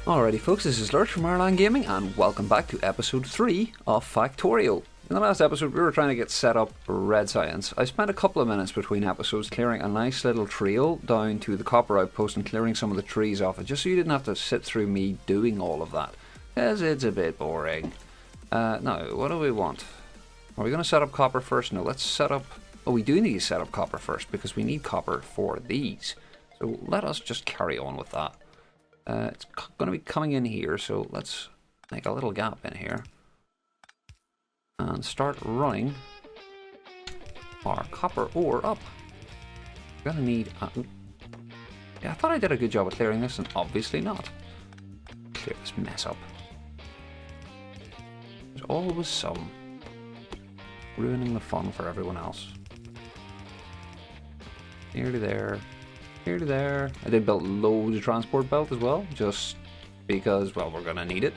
Alrighty folks, this is Lurch from Ireland Gaming and welcome back to episode 3 of Factorio. In the last episode we were trying to get set up red science. I spent a couple of minutes between episodes clearing a nice little trail down to the copper outpost and clearing some of the trees off it, just so you didn't have to sit through me doing all of that, as it's a bit boring. Now, what do we want? Are we going to set up copper first? No, let's set up... Oh, we do need to set up copper first because we need copper for these. So let us just carry on with that. It's going to be coming in here, so let's make a little gap in here and start running our copper ore up. We're going to need... yeah, I thought I did a good job of clearing this, and obviously not. Clear this mess up. There's always some ruining the fun for everyone else. Nearly there. Nearly there. I did build loads of transport belt as well, just because, well, we're going to need it.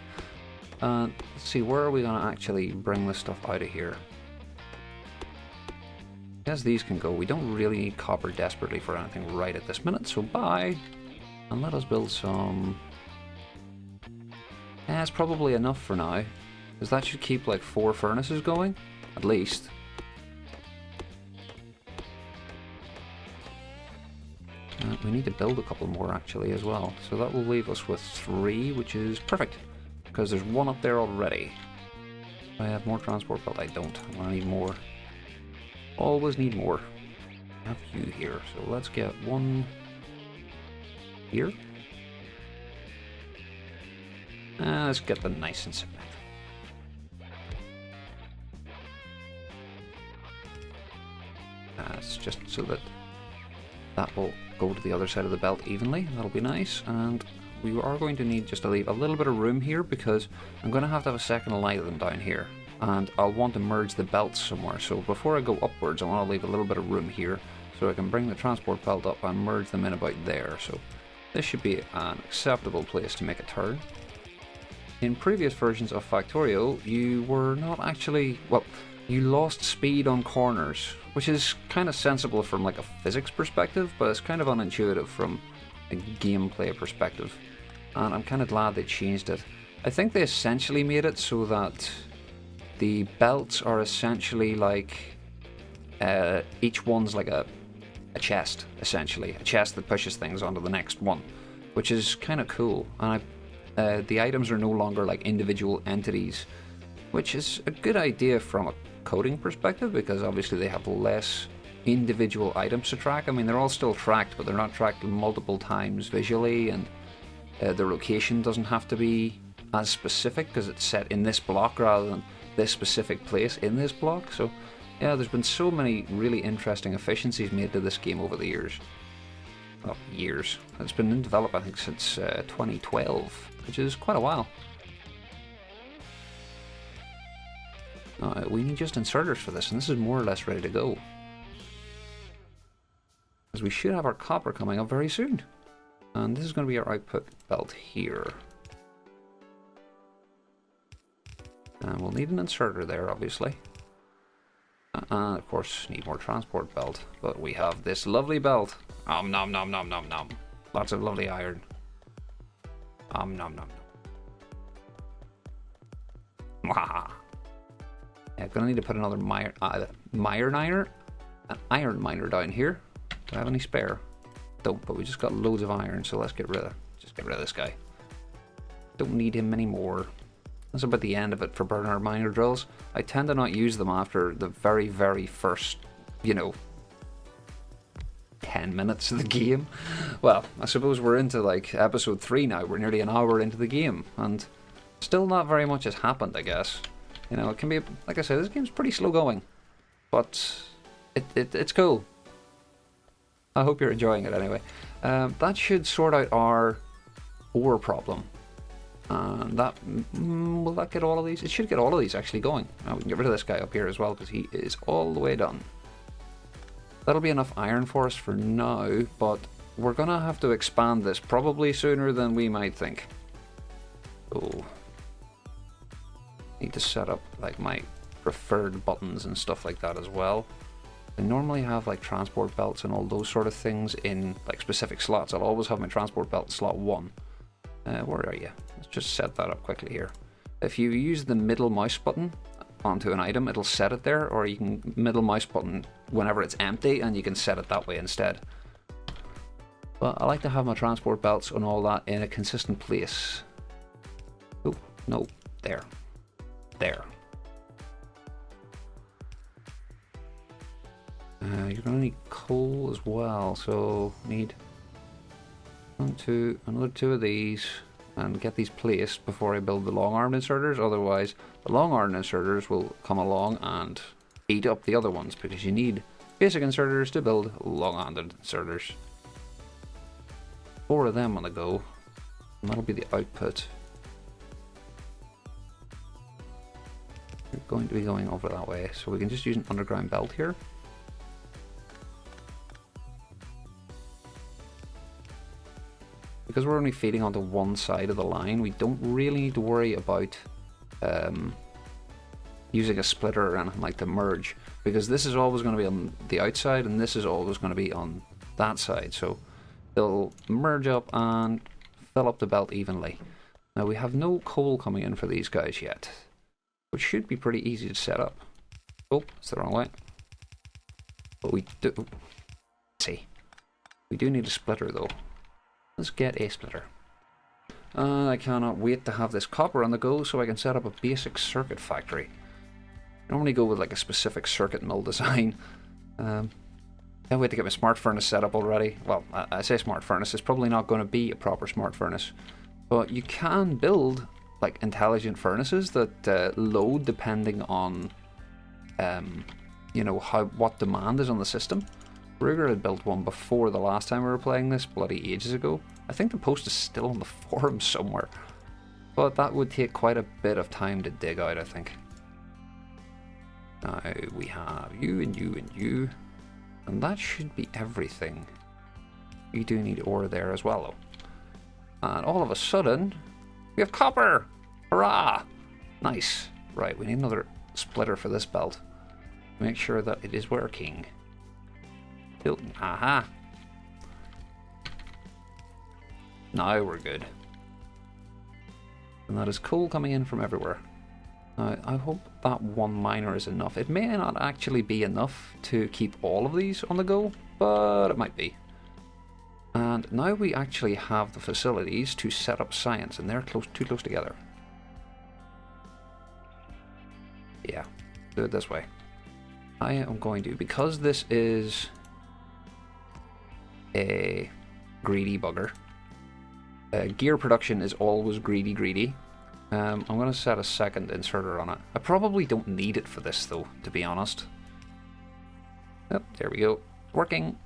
Let's see, where are we going to actually bring this stuff out of here? As these can go, we don't really need copper desperately for anything right at this minute, so bye. And let us build some... yeah, it's probably enough for now, because that should keep like 4 furnaces going, at least. We need to build a couple more actually as well, so that will leave us with 3, which is perfect because there's 1 up there already. I have more transport, but I don't. I need more. Always need more. I have you here, so let's get 1 here. Let's get them nice and symmetrical. It's just so that will go to the other side of the belt evenly. That'll be nice. And we are going to need just to leave a little bit of room here because I'm going to have a second line of them down here. And I'll want to merge the belts somewhere. So before I go upwards, I want to leave a little bit of room here so I can bring the transport belt up and merge them in about there. So this should be an acceptable place to make a turn. In previous versions of Factorio, you were not actually... well, you lost speed on corners, which is kind of sensible from like a physics perspective, but it's kind of unintuitive from a gameplay perspective. And I'm kind of glad they changed it. I think they essentially made it so that the belts are essentially like each one's like a chest, essentially. A chest that pushes things onto the next one, which is kind of cool. And the items are no longer like individual entities, which is a good idea from a coding perspective because obviously they have less individual items to track. I mean, they're all still tracked, but they're not tracked multiple times visually, and the location doesn't have to be as specific because it's set in this block rather than this specific place in this block. So yeah, there's been so many really interesting efficiencies made to this game over the years. Well, years. It's been in development I think since 2012, which is quite a while. We need just inserters for this, and this is more or less ready to go. Because we should have our copper coming up very soon. And this is going to be our output belt here. And we'll need an inserter there, obviously. And of course, need more transport belt. But we have this lovely belt. Nom nom nom nom nom nom. Lots of lovely iron. Nom nom nom nom. Waha. Yeah, gonna need to put another iron miner down here. Do I have any spare? Don't, but we just got loads of iron, so let's get rid of this guy. Don't need him anymore. That's about the end of it for burner miner drills. I tend to not use them after the very, very first, 10 minutes of the game. Well, I suppose we're into like episode 3 now. We're nearly an hour into the game, and still not very much has happened, I guess. It can be, like I said, this game's pretty slow going, but it's cool. I hope you're enjoying it anyway. That should sort out our ore problem. And will that get all of these? It should get all of these actually going. We can get rid of this guy up here as well because he is all the way done. That'll be enough iron for us for now, but we're going to have to expand this probably sooner than we might think. Oh. Need to set up like my preferred buttons and stuff like that as well. I normally have like transport belts and all those sort of things in like specific slots. I'll always have my transport belt slot 1. Where are you? Let's just set that up quickly here. If you use the middle mouse button onto an item, it'll set it there, or you can middle mouse button whenever it's empty and you can set it that way instead. But I like to have my transport belts and all that in a consistent place. Oh, no, there. There. You're going to need coal as well, so need another two of these and get these placed before I build the long-armed inserters. Otherwise, the long-armed inserters will come along and eat up the other ones, because you need basic inserters to build long-armed inserters. 4 of them on the go, and that'll be the output. We're going to be going over that way, so we can just use an underground belt here. Because we're only feeding onto one side of the line, we don't really need to worry about using a splitter or anything like to merge, because this is always going to be on the outside and this is always going to be on that side, so they'll merge up and fill up the belt evenly. Now we have no coal coming in for these guys yet, which should be pretty easy to set up. Oh, it's the wrong way. But we do... Let's see. We do need a splitter though. Let's get a splitter. I cannot wait to have this copper on the go so I can set up a basic circuit factory. I normally go with like a specific circuit mill design. Can't wait to get my smart furnace set up already. Well, I say smart furnace, it's probably not going to be a proper smart furnace. But you can build like intelligent furnaces that load depending on you know, what demand is on the system. Ruger had built one before the last time we were playing this, bloody ages ago. I think the post is still on the forum somewhere. But that would take quite a bit of time to dig out, I think. Now we have you and you and you. And that should be everything. You do need ore there as well though. And all of a sudden, we have copper! Hurrah! Nice. Right, we need another splitter for this belt. Make sure that it is working. Aha! Now we're good. And that is coal coming in from everywhere. Now, I hope that one miner is enough. It may not actually be enough to keep all of these on the go, but it might be. And now we actually have the facilities to set up science, and they're too close together. Yeah, do it this way. I am going to, because this is a greedy bugger. Gear production is always greedy. I'm going to set a second inserter on it. I probably don't need it for this though, to be honest. Oh, there we go. Working.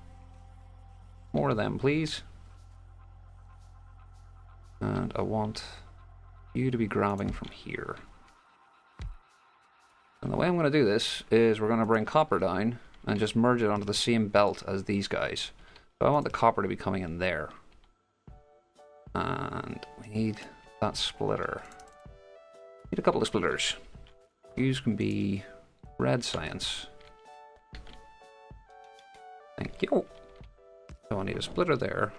More of them, please. And I want you to be grabbing from here. And the way I'm going to do this is we're going to bring copper down and just merge it onto the same belt as these guys. So I want the copper to be coming in there. And we need that splitter. Need a couple of splitters. These can be red science. Thank you. So I need a splitter there.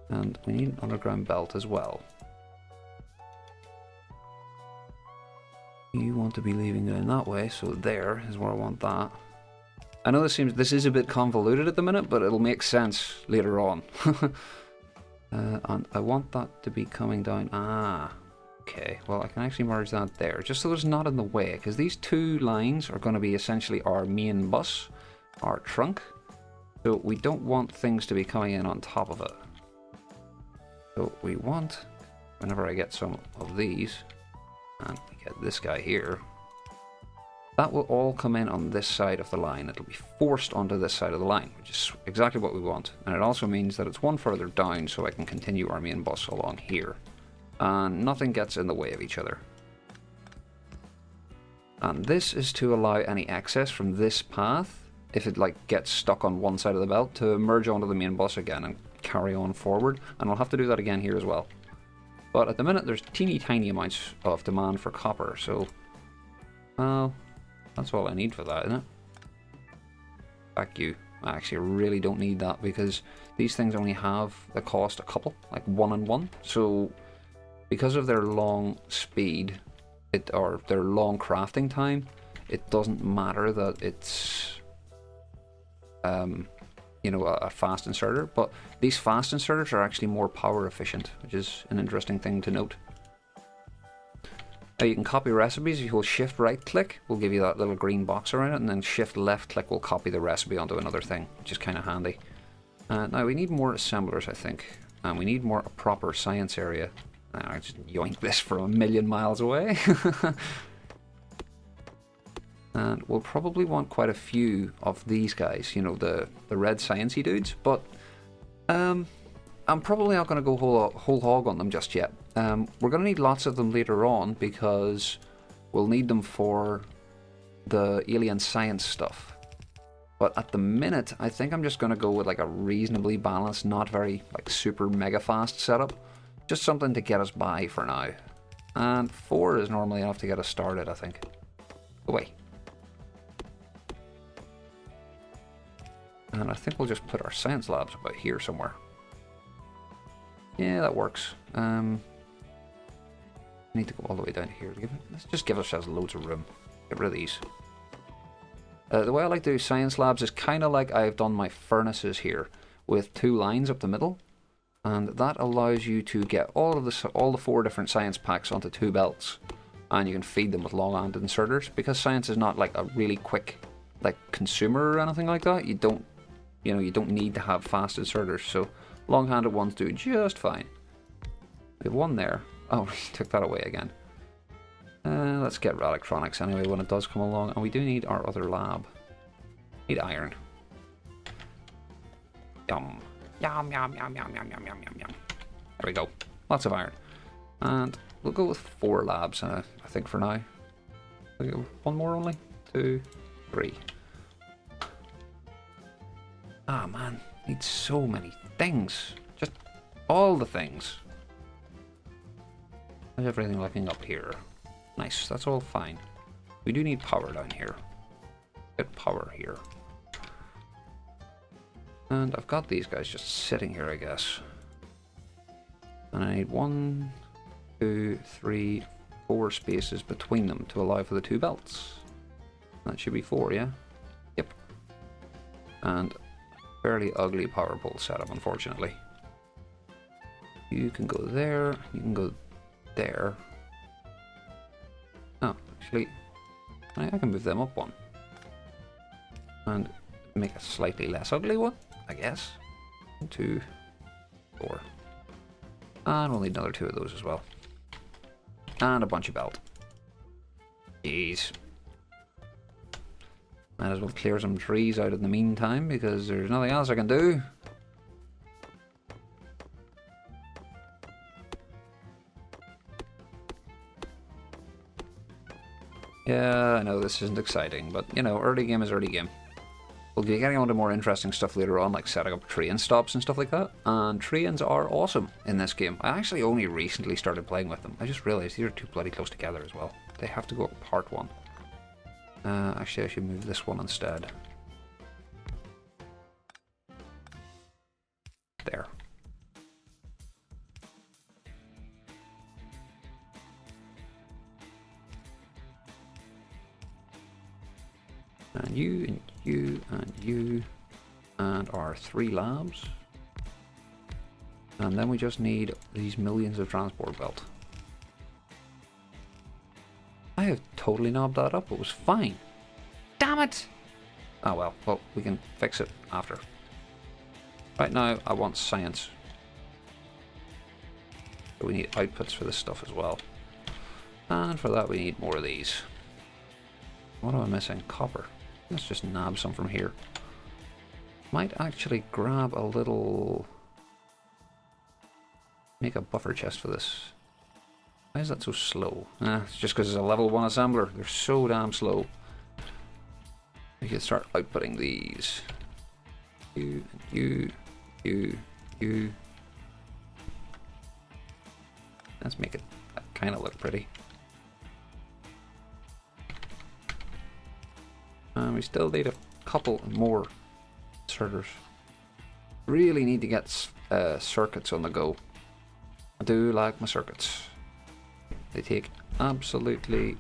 And we need an underground belt as well. You want to be leaving down that way, so there is where I want that. I know this is a bit convoluted at the minute, but it'll make sense later on. And I want that to be coming down. Ah, okay. Well, I can actually merge that there, just so it's not in the way, because these two lines are going to be essentially our main bus, our trunk. So we don't want things to be coming in on top of it. So we want, whenever I get some of these, and we get this guy here, that will all come in on this side of the line. It'll be forced onto this side of the line, which is exactly what we want. And it also means that it's one further down so I can continue our main bus along here. And nothing gets in the way of each other. And this is to allow any excess from this path, if it like gets stuck on one side of the belt, to merge onto the main bus again and carry on forward. And I'll have to do that again here as well. But at the minute there's teeny tiny amounts of demand for copper, so well, that's all I need for that, isn't it? Back you. I actually really don't need that because these things only have the cost a couple, like 1 and 1. So because of their long speed, or their long crafting time, it doesn't matter that it's you know, a fast inserter, but these fast inserters are actually more power efficient, which is an interesting thing to note. Now you can copy recipes. If you hold shift right click, will give you that little green box around it, and then shift left click will copy the recipe onto another thing, which is kind of handy. Now we need more assemblers, I think, and we need more a proper science area. I just yoink this from a million miles away. And we'll probably want quite a few of these guys, you know, the red sciencey dudes, but I'm probably not going to go whole hog on them just yet. We're going to need lots of them later on because we'll need them for the alien science stuff. But at the minute, I think I'm just going to go with like a reasonably balanced, not very like super mega fast setup. Just something to get us by for now. And 4 is normally enough to get us started, I think. Away. And I think we'll just put our science labs about here somewhere. Yeah, that works. Need to go all the way down to here. Let's just give ourselves loads of room. Get rid of these. The way I like to do science labs is kind of like I've done my furnaces here, with 2 lines up the middle, and that allows you to get all the 4 different science packs onto 2 belts, and you can feed them with long-handed inserters. Because science is not like a really quick like consumer or anything like that. You don't need to have fast inserters, so long-handed ones do just fine. We have one there. Oh, we took that away again. Let's get electronics anyway when it does come along, and we do need our other lab. Need iron. Yum. Yum, yum, yum, yum, yum, yum, yum, yum, yum. There we go. Lots of iron. And we'll go with 4 labs, I think, for now. We'll go 1 more only? 2, 3. Ah, man. Need so many things. Just all the things. How's everything looking up here? Nice, that's all fine. We do need power down here. Get power here. And I've got these guys just sitting here, I guess. And I need 1, 2, 3, 4 spaces between them to allow for the 2 belts. That should be 4, yeah? Yep. And fairly ugly power pole setup, unfortunately. You can go there, you can go there. Oh, actually, I can move them up 1. And make a slightly less ugly one, I guess. 1, 2, 4. And we'll need another 2 of those as well. And a bunch of belt. Jeez. Might as well clear some trees out in the meantime, because there's nothing else I can do. Yeah, I know this isn't exciting, but, you know, early game is early game. We'll be getting on to more interesting stuff later on, like setting up train stops and stuff like that. And trains are awesome in this game. I actually only recently started playing with them. I just realised these are too bloody close together as well. They have to go apart 1. Actually, I should move this one instead. There. And you, and you, and you, and our 3 labs. And then we just need these millions of transport belt. I have totally knobbed that up. It was fine. Damn it! Oh well, we can fix it after. Right now, I want science. So we need outputs for this stuff as well. And for that, we need more of these. What am I missing? Copper. Let's just nab some from here. Might actually grab a little... Make a buffer chest for this. Why is that so slow? It's just because it's a level 1 assembler. They're so damn slow. We can start outputting these. You, you. Let's make it kind of look pretty. And we still need a couple more inserters. Really need to get circuits on the go. I do like my circuits. They take absolutely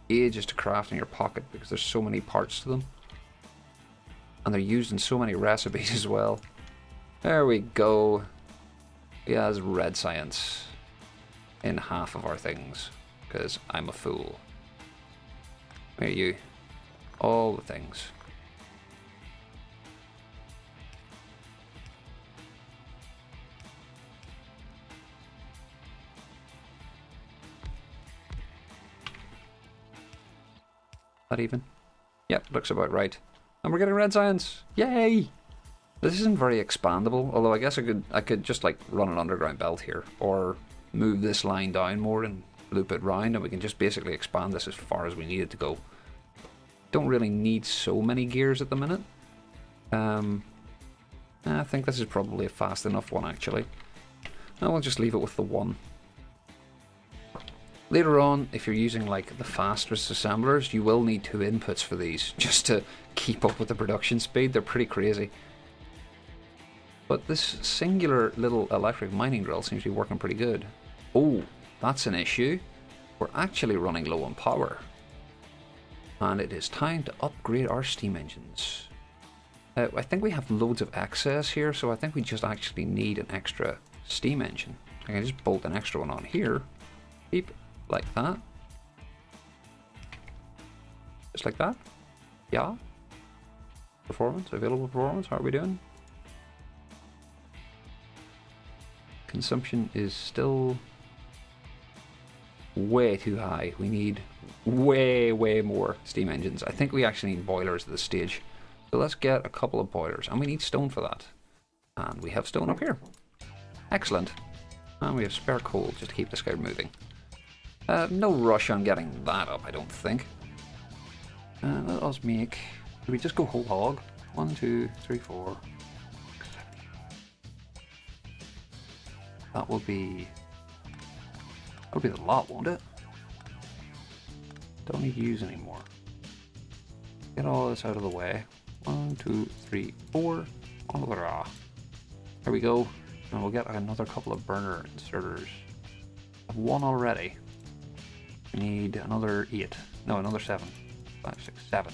ages to craft in your pocket because there's so many parts to them. And they're used in so many recipes as well. There we go. He has red science in half of our things because I'm a fool. Where are you? All the things. That even? Yep, looks about right. And we're getting red science! Yay! This isn't very expandable, although I guess I could just like run an underground belt here, or move this line down more and loop it round, and we can just basically expand this as far as we need it to go. Don't really need so many gears at the minute. I think this is probably a fast enough one actually. And we'll just leave it with the one. Later on, if you're using like the fastest assemblers, you will need 2 inputs for these just to keep up with the production speed. They're pretty crazy. But this singular little electric mining drill seems to be working pretty good. Oh, that's an issue. We're actually running low on power. And it is time to upgrade our steam engines. I think we have loads of excess here, so I think we just actually need an extra steam engine. I can just bolt an extra one on here. Beep. Like that. Just like that. Yeah. Performance, available performance, how are we doing? Consumption is still way too high. We need way more steam engines. I think we actually need boilers at this stage. So let's get a couple of boilers. And we need stone for that. And we have stone up here. Excellent. And we have spare coal just to keep this guy moving. No rush on getting that up, I don't think. Let us make... Do we just go whole hog? 1, 2, 3, 4. That will be... That'll be the lot, won't it? Don't need to use anymore. Get all this out of the way. 1, 2, 3, 4. There we go. And we'll get another couple of burner inserters. I have 1 already. We need another 8. No, another 7. 5, 6, 7.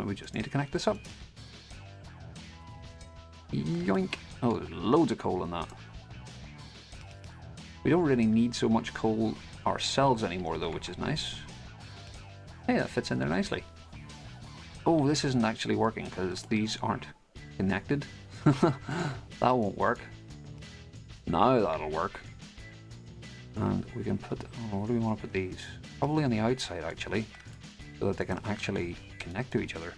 We just need to connect this up. Yoink. Oh, there's loads of coal in that. We don't really need so much coal ourselves anymore though, which is nice. Hey, that fits in there nicely. Oh, this isn't actually working because these aren't connected. That won't work. Now that'll work. And we can put... Oh, where do we want to put these? Probably on the outside actually, so that they can actually connect to each other.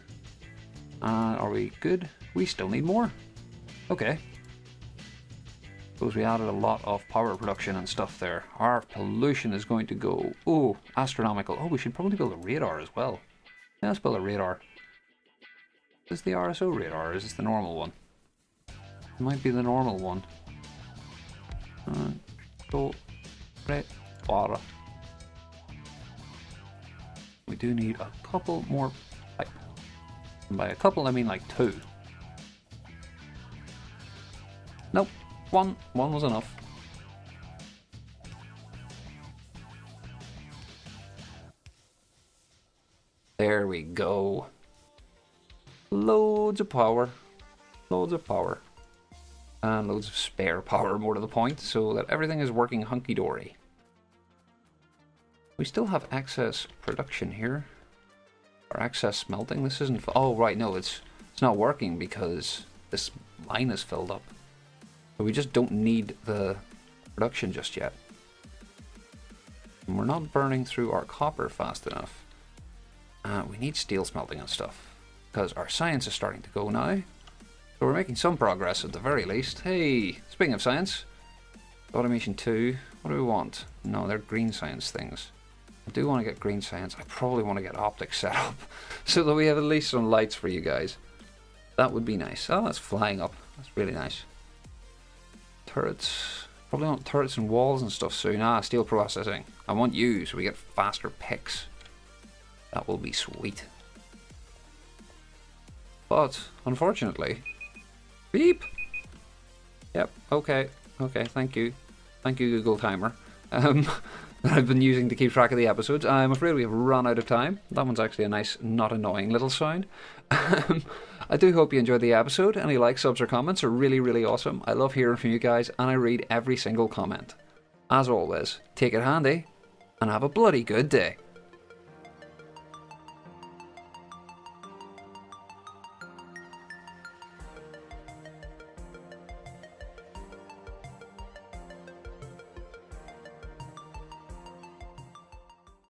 Are we good? We still need more. Okay. Suppose we added a lot of power production and stuff there. Our pollution is going to go, oh, astronomical. Oh, we should probably build a radar as well. Yeah, let's build a radar. Is this the RSO radar or is this the normal one? It might be the normal one. So, radar. We do need a couple more pipe. And by a couple, I mean like 2. Nope, one was enough. There we go. Loads of power. Loads of power. And loads of spare power, more to the point, so that everything is working hunky-dory. We still have excess production here. Or excess smelting. This isn't... Oh, right, no, it's not working because this line is filled up. So we just don't need the production just yet. And we're not burning through our copper fast enough. We need steel smelting and stuff, because our science is starting to go now. So we're making some progress at the very least. Hey, speaking of science, automation 2, what do we want? No, they're green science things. I do want to get green science. I probably want to get optics set up so that we have at least some lights for you guys. That would be nice. Oh, that's flying up. That's really nice. Turrets. Probably want turrets and walls and stuff soon. Steel processing. I want you so we get faster picks. That will be sweet. But, unfortunately... Beep! Yep, okay, okay, thank you. Thank you, Google Timer. Um, that I've been using to keep track of the episodes. I'm afraid we have run out of time. That one's actually a nice, not annoying little sound. I do hope you enjoyed the episode. Any likes, subs, or comments are really, really awesome. I love hearing from you guys, and I read every single comment. As always, take it handy, and have a bloody good day.